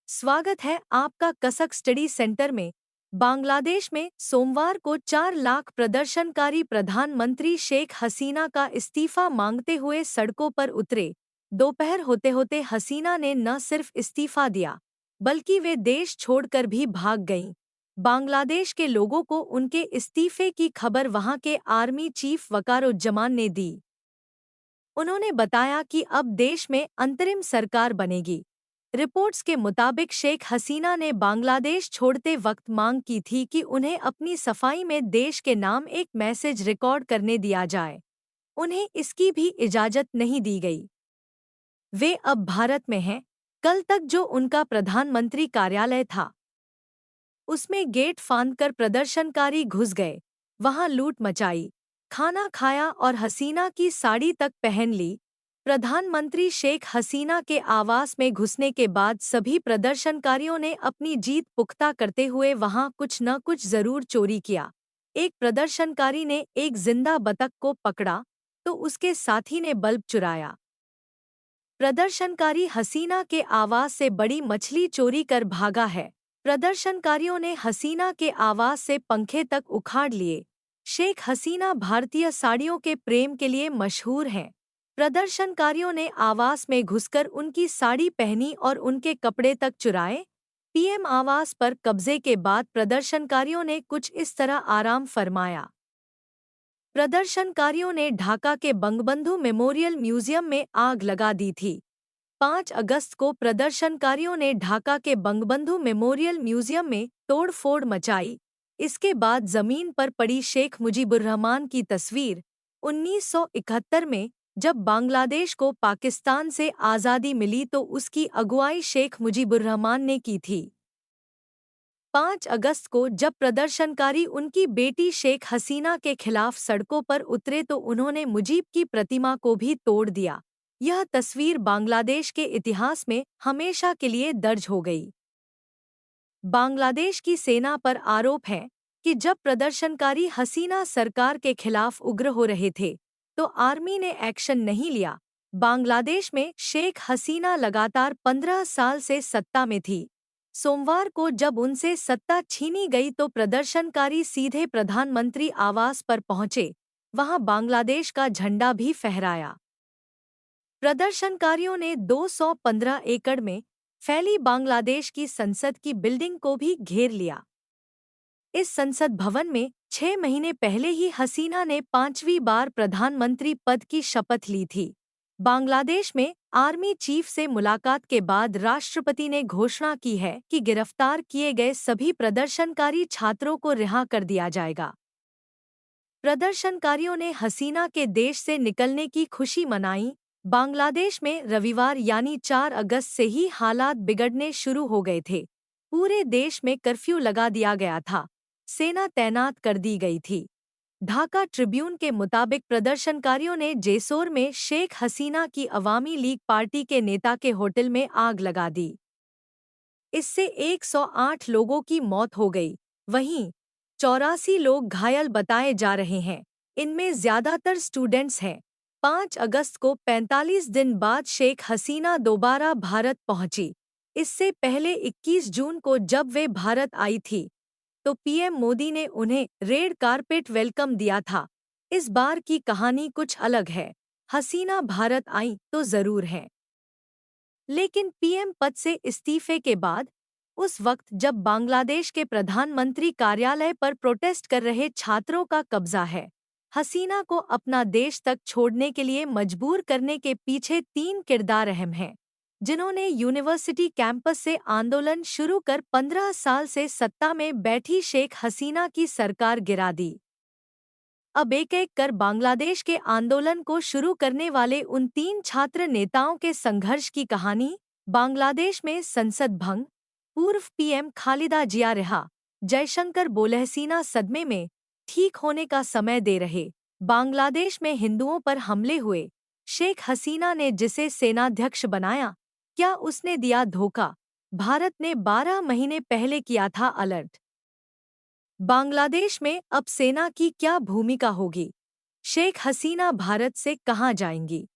स्वागत है आपका कसक स्टडी सेंटर में। बांग्लादेश में सोमवार को 4 लाख प्रदर्शनकारी प्रधानमंत्री शेख हसीना का इस्तीफा मांगते हुए सड़कों पर उतरे। दोपहर होते होते हसीना ने न सिर्फ इस्तीफा दिया, बल्कि वे देश छोड़कर भी भाग गईं। बांग्लादेश के लोगों को उनके इस्तीफे की खबर वहां के आर्मी चीफ वकारुज्जमान ने दी। उन्होंने बताया कि अब देश में अंतरिम सरकार बनेगी। रिपोर्ट्स के मुताबिक शेख हसीना ने बांग्लादेश छोड़ते वक्त मांग की थी कि उन्हें अपनी सफाई में देश के नाम एक मैसेज रिकॉर्ड करने दिया जाए। उन्हें इसकी भी इजाजत नहीं दी गई। वे अब भारत में हैं। कल तक जो उनका प्रधानमंत्री कार्यालय था, उसमें गेट फांदकर प्रदर्शनकारी घुस गए, वहां लूट मचाई, खाना खाया और हसीना की साड़ी तक पहन ली। प्रधानमंत्री शेख हसीना के आवास में घुसने के बाद सभी प्रदर्शनकारियों ने अपनी जीत पुख्ता करते हुए वहां कुछ न कुछ जरूर चोरी किया। एक प्रदर्शनकारी ने एक जिंदा बतख को पकड़ा तो उसके साथी ने बल्ब चुराया। प्रदर्शनकारी हसीना के आवास से बड़ी मछली चोरी कर भागा है। प्रदर्शनकारियों ने हसीना के आवास से पंखे तक उखाड़ लिए। शेख हसीना भारतीय साड़ियों के प्रेम के लिए मशहूर हैं। प्रदर्शनकारियों ने आवास में घुसकर उनकी साड़ी पहनी और उनके कपड़े तक चुराए। पीएम आवास पर कब्जे के बाद प्रदर्शनकारियों ने कुछ इस तरह आराम फरमाया। प्रदर्शनकारियों ने ढाका के बंगबंधु मेमोरियल म्यूजियम में आग लगा दी थी। 5 अगस्त को प्रदर्शनकारियों ने ढाका के बंगबंधु मेमोरियल म्यूजियम में तोड़फोड़ मचाई। इसके बाद जमीन पर पड़ी शेख मुजीबुर्रहमान की तस्वीर। 1971 में जब बांग्लादेश को पाकिस्तान से आज़ादी मिली तो उसकी अगुवाई शेख मुजीबुर्रहमान ने की थी। 5 अगस्त को जब प्रदर्शनकारी उनकी बेटी शेख हसीना के खिलाफ सड़कों पर उतरे तो उन्होंने मुजीब की प्रतिमा को भी तोड़ दिया। यह तस्वीर बांग्लादेश के इतिहास में हमेशा के लिए दर्ज हो गई। बांग्लादेश की सेना पर आरोप है कि जब प्रदर्शनकारी हसीना सरकार के खिलाफ उग्र हो रहे थे तो आर्मी ने एक्शन नहीं लिया। बांग्लादेश में शेख हसीना लगातार 15 साल से सत्ता में थी। सोमवार को जब उनसे सत्ता छीनी गई तो प्रदर्शनकारी सीधे प्रधानमंत्री आवास पर पहुंचे। वहां बांग्लादेश का झंडा भी फहराया। प्रदर्शनकारियों ने 215 एकड़ में फैली बांग्लादेश की संसद की बिल्डिंग को भी घेर लिया। इस संसद भवन में 6 महीने पहले ही हसीना ने 5वीं बार प्रधानमंत्री पद की शपथ ली थी। बांग्लादेश में आर्मी चीफ से मुलाकात के बाद राष्ट्रपति ने घोषणा की है कि गिरफ्तार किए गए सभी प्रदर्शनकारी छात्रों को रिहा कर दिया जाएगा। प्रदर्शनकारियों ने हसीना के देश से निकलने की खुशी मनाई। बांग्लादेश में रविवार यानी 4 अगस्त से ही हालात बिगड़ने शुरू हो गए थे। पूरे देश में कर्फ्यू लगा दिया गया था। सेना तैनात कर दी गई थी। ढाका ट्रिब्यून के मुताबिक प्रदर्शनकारियों ने जेसोर में शेख हसीना की अवामी लीग पार्टी के नेता के होटल में आग लगा दी। इससे 108 लोगों की मौत हो गई। वहीं 84 लोग घायल बताए जा रहे हैं। इनमें ज्यादातर स्टूडेंट्स हैं। 5 अगस्त को 45 दिन बाद शेख हसीना दोबारा भारत पहुंची। इससे पहले 21 जून को जब वे भारत आई थी तो पीएम मोदी ने उन्हें रेड कारपेट वेलकम दिया था। इस बार की कहानी कुछ अलग है। हसीना भारत आई तो जरूर है, लेकिन पीएम पद से इस्तीफे के बाद, उस वक्त जब बांग्लादेश के प्रधानमंत्री कार्यालय पर प्रोटेस्ट कर रहे छात्रों का कब्जा है। हसीना को अपना देश तक छोड़ने के लिए मजबूर करने के पीछे 3 किरदार अहम हैं, जिन्होंने यूनिवर्सिटी कैंपस से आंदोलन शुरू कर 15 साल से सत्ता में बैठी शेख हसीना की सरकार गिरा दी। अब एक-एक कर बांग्लादेश के आंदोलन को शुरू करने वाले उन 3 छात्र नेताओं के संघर्ष की कहानी। बांग्लादेश में संसद भंग, पूर्व पीएम खालिदा जिया रिहा, जयशंकर बोले हसीना सदमे में, ठीक होने का समय दे रहे। बांग्लादेश में हिंदुओं पर हमले हुए, शेख हसीना ने जिसे सेनाध्यक्ष बनाया, क्या उसने दिया धोखा? भारत ने 12 महीने पहले किया था अलर्ट। बांग्लादेश में अब सेना की क्या भूमिका होगी? शेख हसीना भारत से कहां जाएंगी?